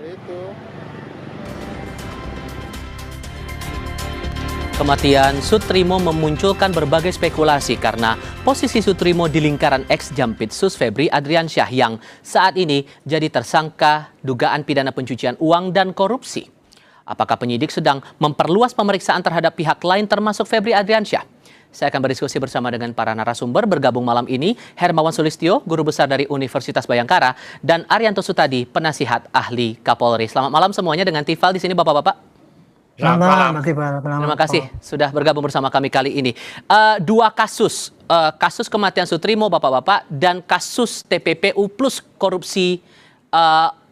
itu. Kematian Sutrimo memunculkan berbagai spekulasi karena posisi Sutrimo di lingkaran ex-Jampitsus Febri Adriansyah yang saat ini jadi tersangka dugaan pidana pencucian uang dan korupsi. Apakah penyidik sedang memperluas pemeriksaan terhadap pihak lain termasuk Febri Adriansyah? Saya akan berdiskusi bersama dengan para narasumber bergabung malam ini, Hermawan Sulistyo, Guru Besar dari Universitas Bhayangkara, dan Arianto Sutadi, Penasihat Ahli Kapolri. Selamat malam semuanya dengan Tifal di sini Bapak-Bapak. Selamat malam, Terima kasih sudah bergabung bersama kami kali ini. Dua kasus, kasus kematian Sutrimo Bapak-Bapak dan kasus TPPU plus korupsi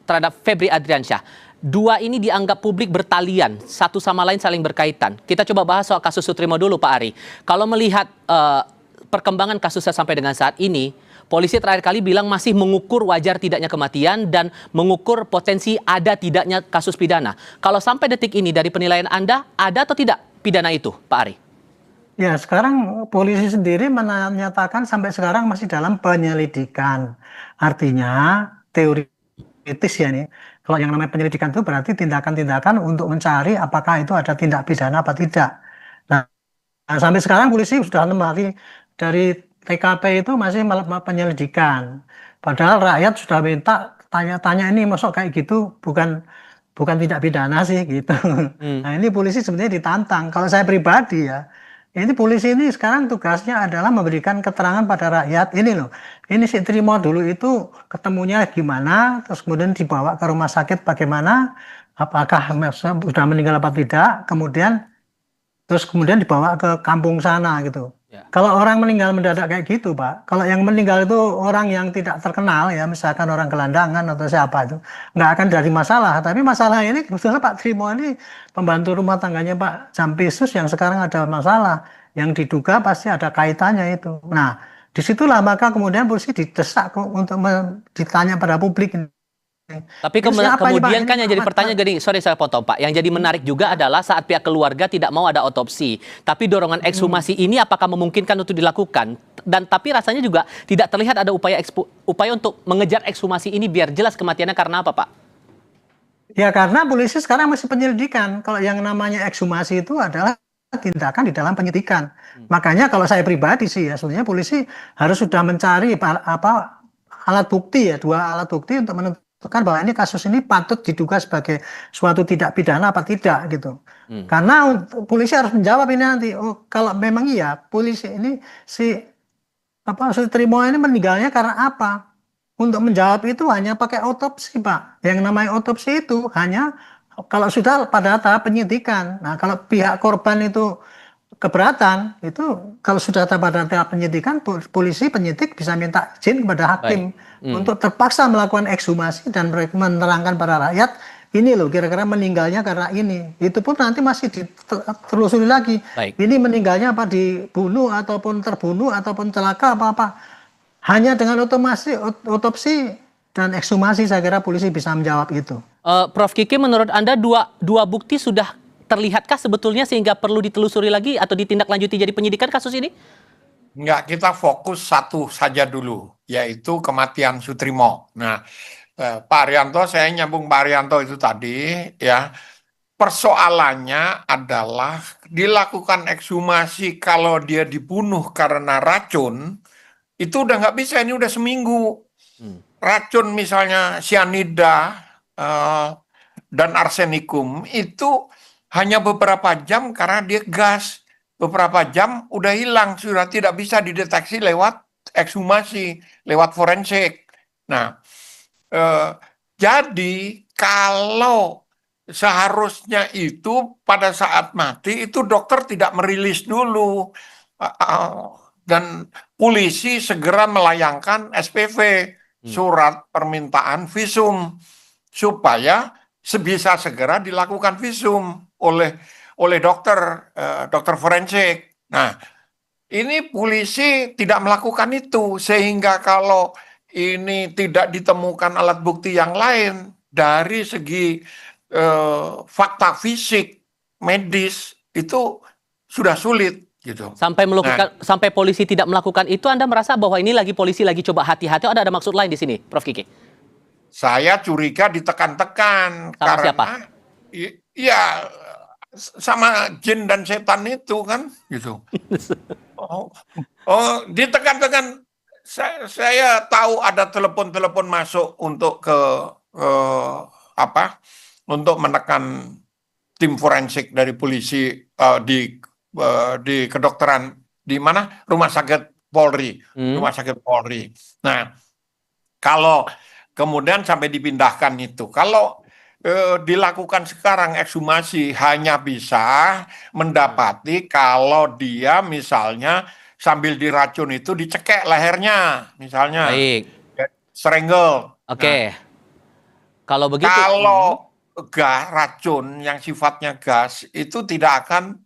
terhadap Febri Adriansyah. Dua ini dianggap publik bertalian, satu sama lain saling berkaitan. Kita coba bahas soal kasus Sutrimo dulu Pak Ari. Kalau melihat perkembangan kasusnya sampai dengan saat ini, polisi terakhir kali bilang masih mengukur wajar tidaknya kematian dan mengukur potensi ada tidaknya kasus pidana. Kalau sampai detik ini dari penilaian Anda, ada atau tidak pidana itu, Pak Ari? Ya, sekarang polisi sendiri menyatakan sampai sekarang masih dalam penyelidikan. Artinya, teoritis ya nih, kalau yang namanya penyelidikan itu berarti tindakan-tindakan untuk mencari apakah itu ada tindak pidana apa tidak. Nah, sampai sekarang polisi sudah kembali dari TKP itu masih melakukan penyelidikan. Padahal rakyat sudah minta tanya-tanya ini masuk kayak gitu bukan tindak pidana sih gitu. Nah ini polisi sebenarnya ditantang. Kalau saya pribadi ya, ini polisi ini sekarang tugasnya adalah memberikan keterangan pada rakyat. Ini loh, ini si Trimo dulu itu ketemunya gimana, terus kemudian dibawa ke rumah sakit bagaimana, apakah sudah meninggal apa tidak, terus kemudian dibawa ke kampung sana gitu. Ya. Kalau orang meninggal mendadak kayak gitu, Pak. Kalau yang meninggal itu orang yang tidak terkenal ya, misalkan orang gelandangan atau siapa itu, nggak akan jadi masalah. Tapi masalah ini kebetulan Pak Trimo ini pembantu rumah tangganya Pak Jampitsus yang sekarang ada masalah, yang diduga pasti ada kaitannya itu. Nah, disitulah maka kemudian polisi didesak untuk ditanya pada publik. Tapi Itu siapa ini, Pak? kemudian kan Ini yang jadi pertanyaan gini, sorry saya potong Pak, yang jadi menarik juga adalah saat pihak keluarga tidak mau ada otopsi. Tapi dorongan ekshumasi ini apakah memungkinkan untuk dilakukan? Dan tapi rasanya juga tidak terlihat ada upaya untuk mengejar ekshumasi ini biar jelas kematiannya karena apa Pak? Ya karena polisi sekarang masih penyelidikan. Kalau yang namanya ekshumasi itu adalah tindakan di dalam penyidikan. Makanya kalau saya pribadi sih ya, sebenarnya polisi harus sudah mencari alat bukti ya, dua alat bukti untuk menentukan bahwa ini kasus ini patut diduga sebagai suatu tindak pidana apa tidak gitu. Karena polisi harus menjawab ini nanti. Oh, kalau memang iya, polisi ini si Sutrimo ini meninggalnya karena apa? Untuk menjawab itu hanya pakai otopsi, Pak. Yang namanya otopsi itu hanya kalau sudah pada tahap penyidikan. Nah, kalau pihak korban itu keberatan, itu kalau sudah pada tahap penyidikan, polisi penyidik bisa minta izin kepada hakim untuk terpaksa melakukan ekshumasi dan menerangkan pada rakyat, ini loh kira-kira meninggalnya karena ini. Itu pun nanti masih ditelusuri lagi. Baik. Ini meninggalnya apa dibunuh ataupun terbunuh ataupun celaka apa-apa. Hanya dengan otopsi dan ekshumasi saya kira polisi bisa menjawab itu. Prof Kiki, menurut Anda dua bukti sudah terlihatkah sebetulnya sehingga perlu ditelusuri lagi atau ditindaklanjuti jadi penyidikan kasus ini? Enggak, kita fokus satu saja dulu, yaitu kematian Sutrimo. Nah, Pak Arianto, saya nyambung Pak Arianto itu tadi, ya. Persoalannya adalah dilakukan ekshumasi kalau dia dibunuh karena racun, itu udah nggak bisa, ini udah seminggu. Racun misalnya cyanida dan arsenikum itu hanya beberapa jam karena dia gas. Beberapa jam udah hilang, sudah tidak bisa dideteksi lewat ekshumasi, lewat forensik. Nah, jadi kalau seharusnya itu pada saat mati itu dokter tidak merilis dulu. Dan polisi segera melayangkan SPV, surat permintaan visum, supaya sebisa segera dilakukan visum oleh dokter forensik. Nah, ini polisi tidak melakukan itu, sehingga kalau ini tidak ditemukan alat bukti yang lain dari segi fakta fisik, medis, itu sudah sulit gitu. Sampai polisi tidak melakukan itu, Anda merasa bahwa ini polisi lagi coba hati-hati, ada maksud lain di sini, Prof Kiki? saya curiga ditekan-tekan Sama siapa? karena iya sama jin dan setan itu kan gitu. Oh, ditekan-tekan. Saya tahu ada telepon-telepon masuk untuk ke apa? Untuk menekan tim forensik dari polisi di kedokteran di mana rumah sakit Polri, rumah sakit Polri. Nah, kalau kemudian sampai dipindahkan itu, kalau dilakukan sekarang ekshumasi hanya bisa mendapati kalau dia misalnya sambil diracun itu dicekek lehernya, misalnya Baik. strangle. Oke. Nah, Kalau begitu, kalau racun yang sifatnya gas itu tidak akan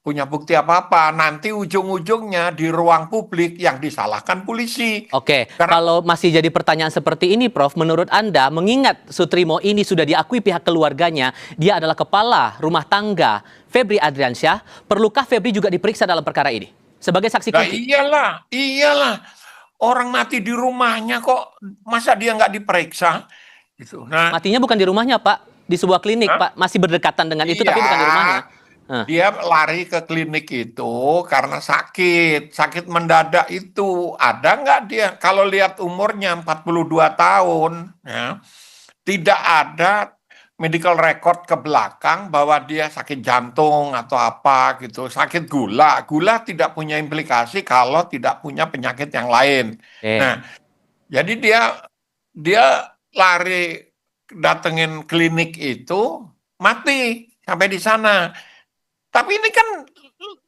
punya bukti apa-apa. Nanti ujung-ujungnya di ruang publik yang disalahkan polisi. oke, Karena kalau masih jadi pertanyaan seperti ini, Prof, menurut Anda, mengingat Sutrimo ini sudah diakui pihak keluarganya, dia adalah kepala rumah tangga Febri Adriansyah, perlukah Febri juga diperiksa dalam perkara ini? Sebagai saksi nah, kunci? iyalah. Orang mati di rumahnya kok, masa dia nggak diperiksa? Gitu. Nah, Matinya bukan di rumahnya, Pak. Di sebuah klinik, Hah? Pak. Masih berdekatan dengan itu, tapi bukan di rumahnya. Dia lari ke klinik itu karena sakit mendadak itu. Ada nggak dia? Kalau lihat umurnya 42 tahun, ya, tidak ada medical record ke belakang bahwa dia sakit jantung atau apa gitu, sakit gula. Gula tidak punya implikasi kalau tidak punya penyakit yang lain. Oke. Nah, jadi dia lari datengin klinik itu mati sampai di sana. Tapi ini kan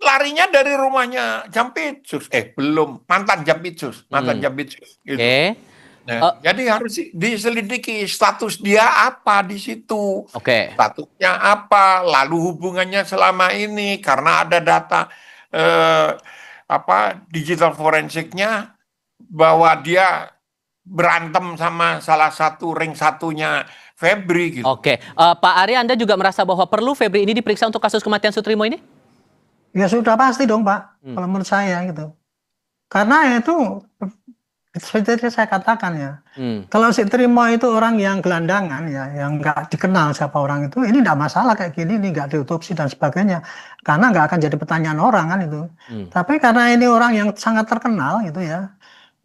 larinya dari rumahnya Jampitsus. Belum, mantan Jampitsus gitu. Oke. Nah, jadi harus diselidiki status dia apa di situ. Oke. Statusnya apa, lalu hubungannya selama ini karena ada data digital forensiknya bahwa dia berantem sama salah satu ring satunya Febri gitu. Oke. Pak Ari, Anda juga merasa bahwa perlu Febri ini diperiksa untuk kasus kematian Sutrimo ini? Ya sudah pasti dong Pak, kalau menurut saya gitu. Karena itu seperti saya katakan ya, kalau Sutrimo itu orang yang gelandangan ya, yang nggak dikenal siapa orang itu, ini nggak masalah kayak gini, ini nggak diotopsi dan sebagainya, karena nggak akan jadi pertanyaan orang kan itu. Tapi karena ini orang yang sangat terkenal gitu ya,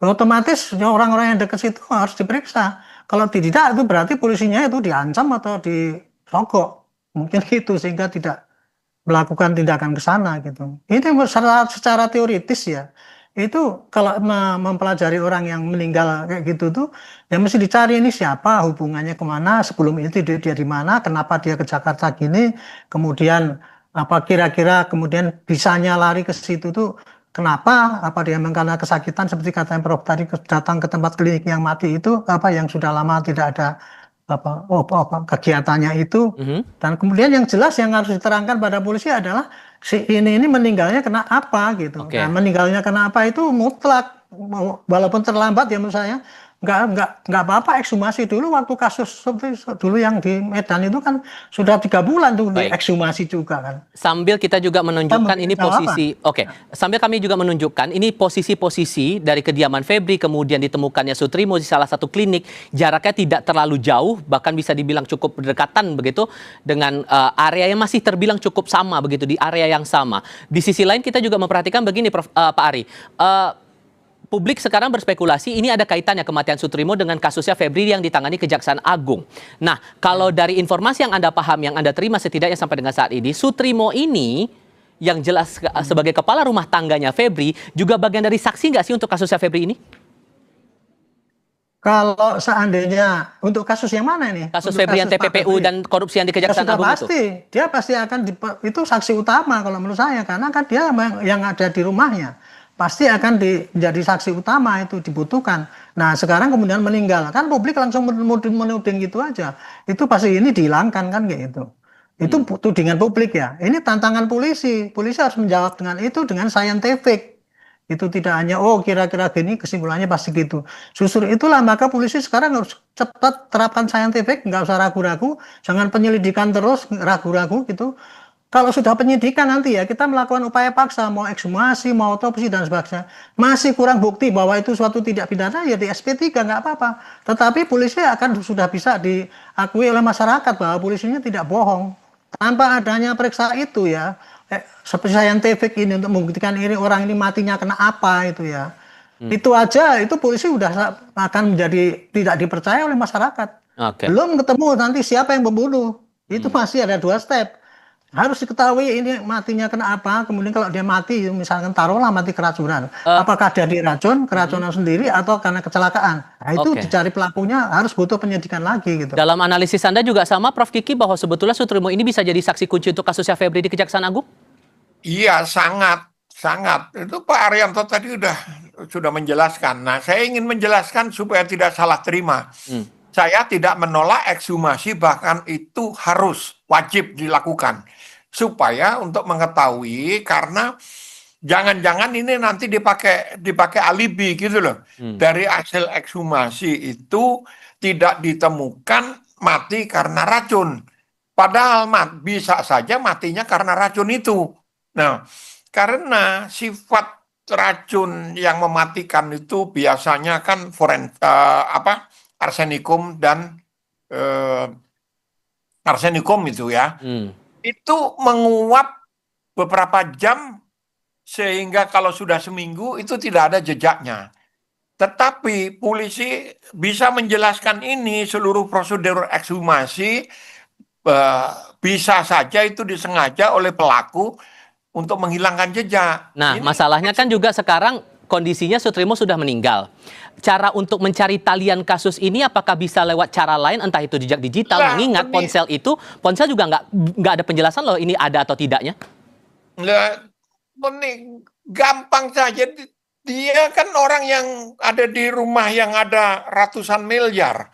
otomatis orang-orang yang dekat situ harus diperiksa. Kalau tidak itu berarti polisinya itu diancam atau disogok, mungkin gitu sehingga tidak melakukan tindakan ke sana gitu. Ini secara teoritis ya. Itu kalau mempelajari orang yang meninggal kayak gitu tuh, ya mesti dicari ini siapa, hubungannya kemana, sebelum itu dia di mana, kenapa dia ke Jakarta gini, kemudian apa kira-kira kemudian bisanya lari ke situ tuh kenapa, apa dia memang karena kesakitan seperti kata Prof tadi datang ke tempat klinik yang mati itu, apa yang sudah lama tidak ada apa kegiatannya itu, dan kemudian yang jelas yang harus diterangkan pada polisi adalah si ini meninggalnya kena apa gitu. Nah, meninggalnya kena apa itu mutlak walaupun terlambat ya menurut saya nggak apa-apa ekshumasi dulu. Waktu kasus dulu yang di Medan itu kan sudah 3 bulan tuh di ekshumasi juga kan. Sambil kita juga menunjukkan ini posisi, sambil kami juga menunjukkan ini posisi-posisi dari kediaman Febri kemudian ditemukannya Sutrimo di salah satu klinik, jaraknya tidak terlalu jauh, bahkan bisa dibilang cukup berdekatan begitu dengan area yang masih terbilang cukup sama begitu, di area yang sama. Di sisi lain kita juga memperhatikan begini Pak Ari, publik sekarang berspekulasi ini ada kaitannya kematian Sutrimo dengan kasusnya Febri yang ditangani Kejaksaan Agung. Nah, kalau dari informasi yang Anda paham, yang Anda terima setidaknya sampai dengan saat ini, Sutrimo ini yang jelas sebagai kepala rumah tangganya Febri juga bagian dari saksi nggak sih untuk kasusnya Febri ini? Kalau seandainya untuk kasus yang mana ini? Kasus Febri yang TPPU dan korupsi yang di Kejaksaan Agung itu? Dia pasti akan itu saksi utama kalau menurut saya, karena kan dia yang ada di rumahnya. Pasti akan menjadi saksi utama, itu dibutuhkan. Nah sekarang kemudian meninggal, kan publik langsung menuding gitu aja. Itu pasti ini dihilangkan kan kayak gitu. Itu tudingan publik ya. Ini tantangan polisi. Polisi harus menjawab dengan itu dengan scientific. Itu tidak hanya kira-kira gini kesimpulannya pasti gitu. Justru itulah maka polisi sekarang harus cepat terapkan scientific, nggak usah ragu-ragu, jangan penyelidikan terus ragu-ragu gitu. kalau sudah penyidikan nanti ya kita melakukan upaya paksa, mau ekshumasi, mau otopsi dan sebagainya, masih kurang bukti bahwa itu suatu tindak pidana, ya di SP3 nggak apa-apa. Tetapi polisi akan sudah bisa diakui oleh masyarakat bahwa polisinya tidak bohong. Tanpa adanya periksa itu ya, seperti saintifik ini untuk membuktikan ini orang ini matinya kena apa itu ya. Itu aja itu polisi udah akan menjadi tidak dipercaya oleh masyarakat. Oke. Belum ketemu nanti siapa yang membunuh. Itu masih ada 2 step. Harus diketahui ini matinya kena apa, kemudian kalau dia mati, misalkan taruhlah mati keracunan. Apakah dia diracun, keracunan sendiri, atau karena kecelakaan. Nah, itu Oke. dicari pelakunya, harus butuh penyidikan lagi gitu. Dalam analisis Anda juga sama, Prof. Kiki, bahwa sebetulnya Sutrimo ini bisa jadi saksi kunci untuk kasusnya Febri di Kejaksaan Agung? Iya, sangat, sangat. Itu Pak Arianto tadi sudah menjelaskan. Nah, saya ingin menjelaskan supaya tidak salah terima. Saya tidak menolak ekshumasi, bahkan itu harus wajib dilakukan supaya untuk mengetahui, karena jangan-jangan ini nanti dipakai alibi gitu loh. Dari hasil ekshumasi itu tidak ditemukan mati karena racun. Padahal bisa saja matinya karena racun itu. Nah, karena sifat racun yang mematikan itu biasanya kan arsenikum dan arsenikum itu ya. Itu menguap beberapa jam sehingga kalau sudah seminggu itu tidak ada jejaknya. Tetapi polisi bisa menjelaskan ini, seluruh prosedur ekshumasi bisa saja itu disengaja oleh pelaku untuk menghilangkan jejak. Nah, Ini masalahnya kan juga sekarang kondisinya Sutrimo sudah meninggal. Cara untuk mencari talian kasus ini apakah bisa lewat cara lain, entah itu jejak digital, Lah, mengingat ponsel juga nggak ada penjelasan loh ini ada atau tidaknya. Ini gampang saja. Dia kan orang yang ada di rumah yang ada ratusan miliar.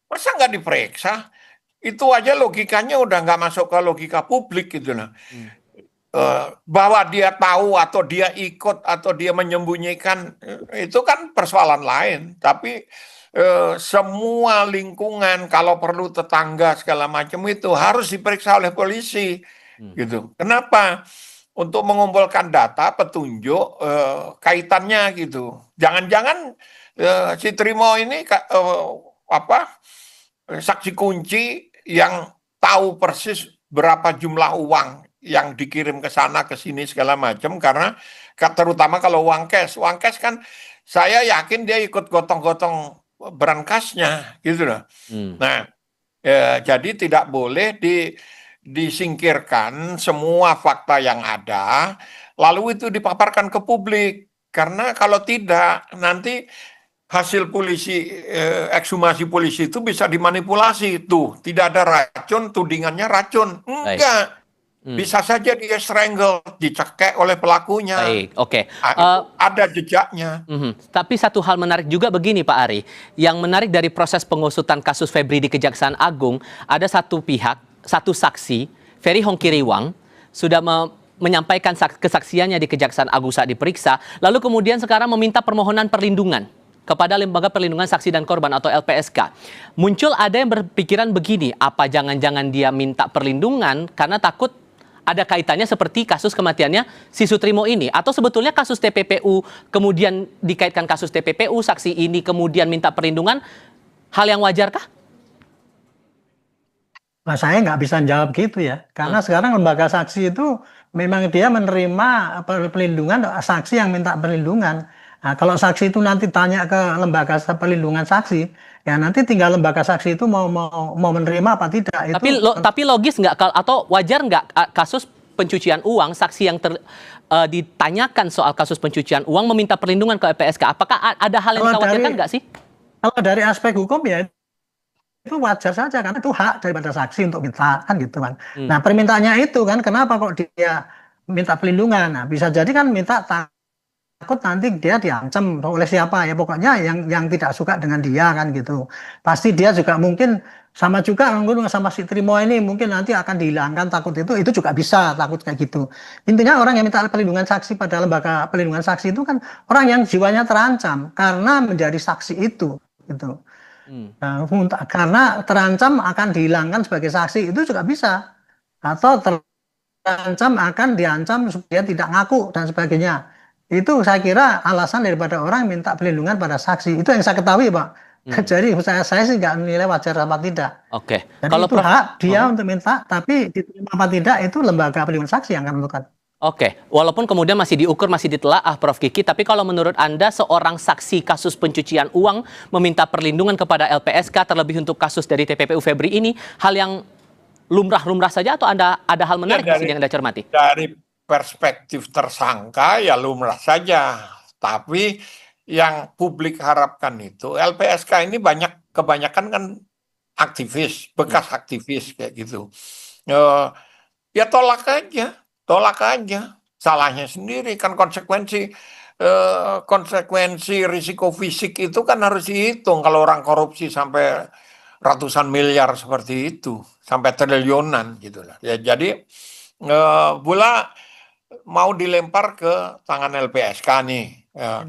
Masa nggak diperiksa? Itu aja logikanya udah nggak masuk ke logika publik gitu loh. Bahwa dia tahu atau dia ikut atau dia menyembunyikan itu kan persoalan lain. Tapi semua lingkungan, kalau perlu tetangga segala macam itu harus diperiksa oleh polisi gitu. Kenapa? Untuk mengumpulkan data petunjuk kaitannya gitu. Jangan-jangan si Trimo ini saksi kunci yang tahu persis berapa jumlah uang yang dikirim ke sana ke sini segala macam, karena terutama kalau uang cash kan saya yakin dia ikut gotong-gotong berangkasnya gitu loh. Nah, jadi tidak boleh disingkirkan semua fakta yang ada lalu itu dipaparkan ke publik, karena kalau tidak nanti hasil polisi ekshumasi polisi itu bisa dimanipulasi. Tuh tidak ada racun, tudingannya racun. Enggak. Bisa saja dia strangle, dicekek oleh pelakunya. Baik, oke. Ada jejaknya. Tapi satu hal menarik juga begini Pak Ari, yang menarik dari proses pengusutan kasus Febri di Kejaksaan Agung, ada satu pihak, satu saksi, Ferry Hongkiriwang, sudah menyampaikan kesaksiannya di Kejaksaan Agung saat diperiksa, lalu kemudian sekarang meminta permohonan perlindungan kepada Lembaga Perlindungan Saksi dan Korban atau LPSK. Muncul ada yang berpikiran begini, apa jangan-jangan dia minta perlindungan karena takut ada kaitannya seperti kasus kematiannya si Sutrimo ini, atau sebetulnya kasus TPPU kemudian dikaitkan kasus TPPU, saksi ini kemudian minta perlindungan, hal yang wajarkah? Nah, saya nggak bisa jawab gitu ya, karena sekarang lembaga saksi itu memang dia menerima perlindungan saksi yang minta perlindungan. Nah, kalau saksi itu nanti tanya ke lembaga perlindungan saksi, ya nanti tinggal lembaga saksi itu mau menerima apa tidak. Tapi logis nggak atau wajar nggak kasus pencucian uang, saksi yang ditanyakan soal kasus pencucian uang meminta perlindungan ke LPSK? Apakah ada hal yang dikhawatirkan nggak sih? Kalau dari aspek hukum ya itu wajar saja, karena itu hak daripada saksi untuk minta kan gitu kan. Nah permintaannya itu kan kenapa kok dia minta perlindungan? Nah bisa jadi kan minta takut nanti dia diancam oleh siapa ya, pokoknya yang tidak suka dengan dia kan gitu. Pasti dia juga mungkin sama juga sama si Trimo ini mungkin nanti akan dihilangkan takut itu juga bisa takut kayak gitu. Intinya orang yang minta perlindungan saksi pada lembaga perlindungan saksi itu kan orang yang jiwanya terancam karena menjadi saksi itu gitu. Nah, karena terancam akan dihilangkan sebagai saksi itu juga bisa, atau terancam akan diancam supaya tidak ngaku dan sebagainya. Itu saya kira alasan daripada orang minta perlindungan pada saksi. Itu yang saya ketahui, Pak. Jadi saya sih nggak menilai wajar apa tidak. Oke. Jadi Kalau itu Prof, hak dia untuk minta, tapi diterima apa tidak itu lembaga perlindungan saksi yang akan menentukan. Oke, walaupun kemudian masih diukur, masih ditelaah, Prof Kiki, tapi kalau menurut Anda seorang saksi kasus pencucian uang meminta perlindungan kepada LPSK terlebih untuk kasus dari TPPU Febri ini, hal yang lumrah-lumrah saja atau ada hal menarik di sini yang Anda cermati? Dari perspektif tersangka ya lumrah saja, tapi yang publik harapkan itu LPSK ini kebanyakan kan aktivis, bekas aktivis kayak gitu. Ya tolak aja. Salahnya sendiri kan konsekuensi risiko fisik itu kan harus dihitung kalau orang korupsi sampai ratusan miliar seperti itu, sampai triliunan gitu lah. Ya jadi bola mau dilempar ke tangan LPSK nih. Ya.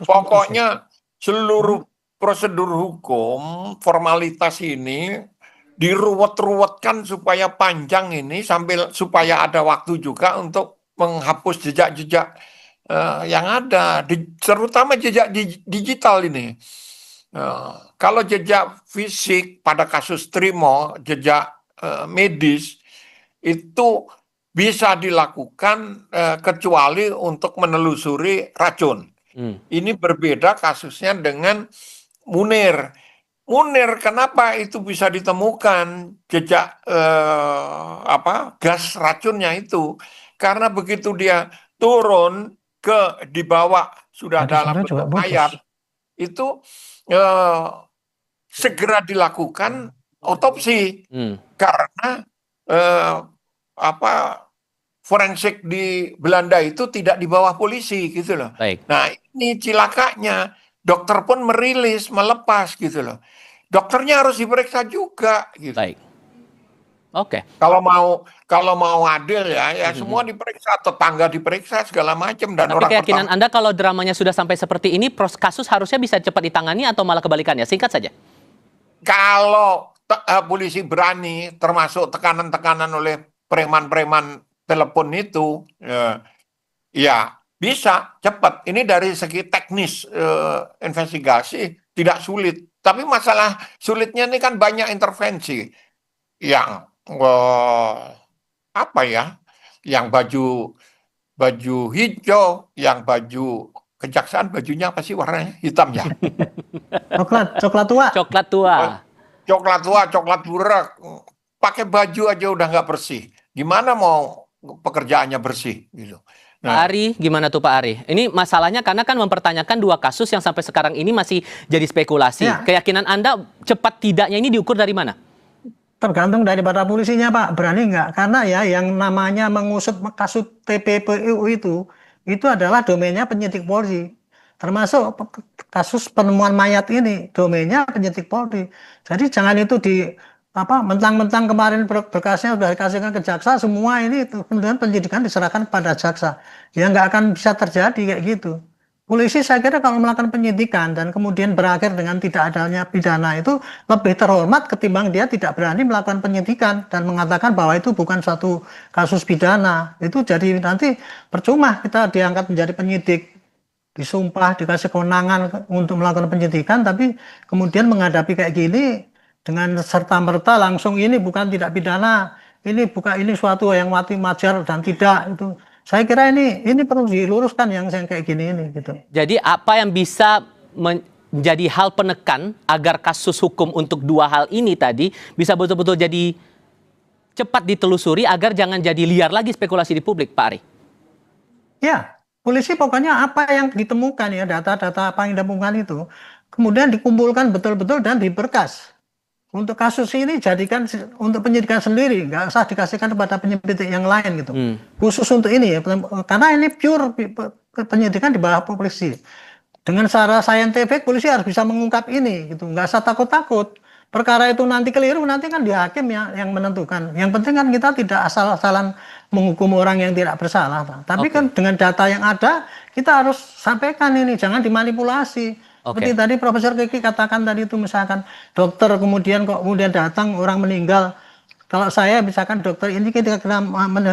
Pokoknya seluruh prosedur hukum, formalitas ini diruwet-ruwetkan supaya panjang ini supaya ada waktu juga untuk menghapus jejak-jejak yang ada, terutama jejak digital ini. Kalau jejak fisik pada kasus Trimo, jejak medis itu bisa dilakukan kecuali untuk menelusuri racun. Ini berbeda kasusnya dengan Munir. Kenapa itu bisa ditemukan jejak gas racunnya itu? Karena begitu dia turun dibawa sudah dalam bentuk mayat, itu segera dilakukan otopsi karena forensik di Belanda itu tidak di bawah polisi gitu loh. Baik. Nah ini cilakanya, dokter pun melepas gitu loh. Dokternya harus diperiksa juga gitu. Baik. Oke. Kalau mau adil ya semua diperiksa, tetangga diperiksa segala macam dan Tapi keyakinan Anda kalau dramanya sudah sampai seperti ini, kasus harusnya bisa cepat ditangani atau malah kebalikannya? Singkat saja. Kalau polisi berani, termasuk tekanan-tekanan oleh preman-preman telepon itu, ya bisa cepat. Ini dari segi teknis investigasi tidak sulit. Tapi masalah sulitnya ini kan banyak intervensi yang yang baju hijau, yang baju kejaksaan bajunya apa sih warnanya? Hitam ya? Coklat tua. Coklat burak. Pakai baju aja udah nggak bersih. Gimana mau pekerjaannya bersih gitu. Pak Ari, gimana tuh Pak Ari? Ini masalahnya karena kan mempertanyakan dua kasus yang sampai sekarang ini masih jadi spekulasi. Ya. Keyakinan Anda cepat tidaknya ini diukur dari mana? Tergantung daripada polisinya Pak, berani nggak? Karena ya yang namanya mengusut kasus TPPU itu adalah domainnya penyidik Polri. Termasuk kasus penemuan mayat ini, domainnya penyidik Polri. Jadi jangan itu mentang-mentang kemarin berkasnya sudah dikasihkan ke jaksa, semua ini kemudian penyidikan diserahkan pada jaksa. Ya nggak akan bisa terjadi kayak gitu. Polisi saya kira kalau melakukan penyidikan dan kemudian berakhir dengan tidak adanya pidana itu lebih terhormat ketimbang dia tidak berani melakukan penyidikan dan mengatakan bahwa itu bukan suatu kasus pidana. Itu jadi nanti percuma kita diangkat menjadi penyidik, disumpah, dikasih kewenangan untuk melakukan penyidikan, tapi kemudian menghadapi kayak gini dengan serta-merta langsung ini bukan tidak pidana, ini suatu yang wajar dan tidak itu. Saya kira ini perlu diluruskan yang kayak gini ini gitu. Jadi apa yang bisa menjadi hal penekan agar kasus hukum untuk dua hal ini tadi bisa betul-betul jadi cepat ditelusuri agar jangan jadi liar lagi spekulasi di publik, Pak Ari? Ya, polisi pokoknya apa yang ditemukan ya, data-data apa yang ditemukan itu kemudian dikumpulkan betul-betul dan diberkas. Untuk kasus ini jadikan untuk penyidikan sendiri, nggak usah dikasihkan kepada penyidik yang lain gitu. Khusus untuk ini ya, karena ini pure penyidikan di bawah polisi. Dengan secara saintifik polisi harus bisa mengungkap ini gitu, nggak usah takut-takut. Perkara itu nanti keliru, nanti kan di hakim yang menentukan. Yang penting kan kita tidak asal-asalan menghukum orang yang tidak bersalah. Tapi kan dengan data yang ada, kita harus sampaikan ini, jangan dimanipulasi. Seperti tadi Profesor Kiki katakan tadi itu misalkan dokter kemudian datang orang meninggal Kalau saya misalkan dokter ini kita kena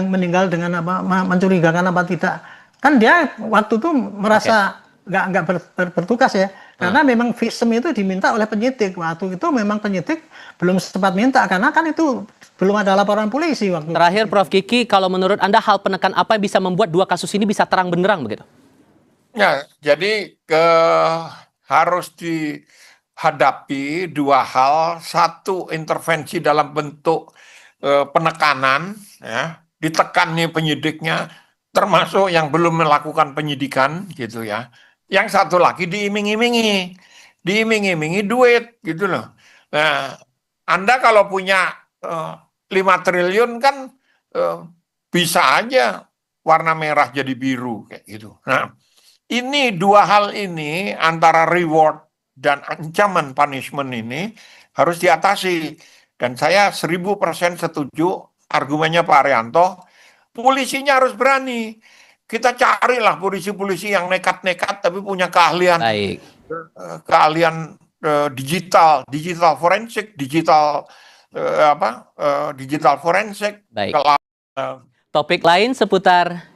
meninggal dengan apa mencurigakan apa tidak, kan dia waktu itu merasa nggak bertugas ya, karena memang visum itu diminta oleh penyidik. Waktu itu memang penyidik belum sempat minta karena kan itu belum ada laporan polisi waktu itu. Terakhir Prof. Kiki, kalau menurut Anda hal penekan apa yang bisa membuat dua kasus ini bisa terang benderang begitu? Ya, jadi harus dihadapi dua hal. Satu, intervensi dalam bentuk penekanan, ya, ditekan nih penyidiknya, termasuk yang belum melakukan penyidikan, gitu ya. Yang satu lagi diiming-imingi duit, gitu loh. Nah, Anda kalau punya 5 triliun kan bisa aja warna merah jadi biru, kayak gitu. Nah, ini dua hal ini antara reward dan ancaman punishment ini harus diatasi. Dan saya 1000% setuju argumennya Pak Arianto, polisinya harus berani. Kita carilah polisi-polisi yang nekat-nekat tapi punya keahlian Baik. digital forensik, digital forensik. Baik. Topik lain seputar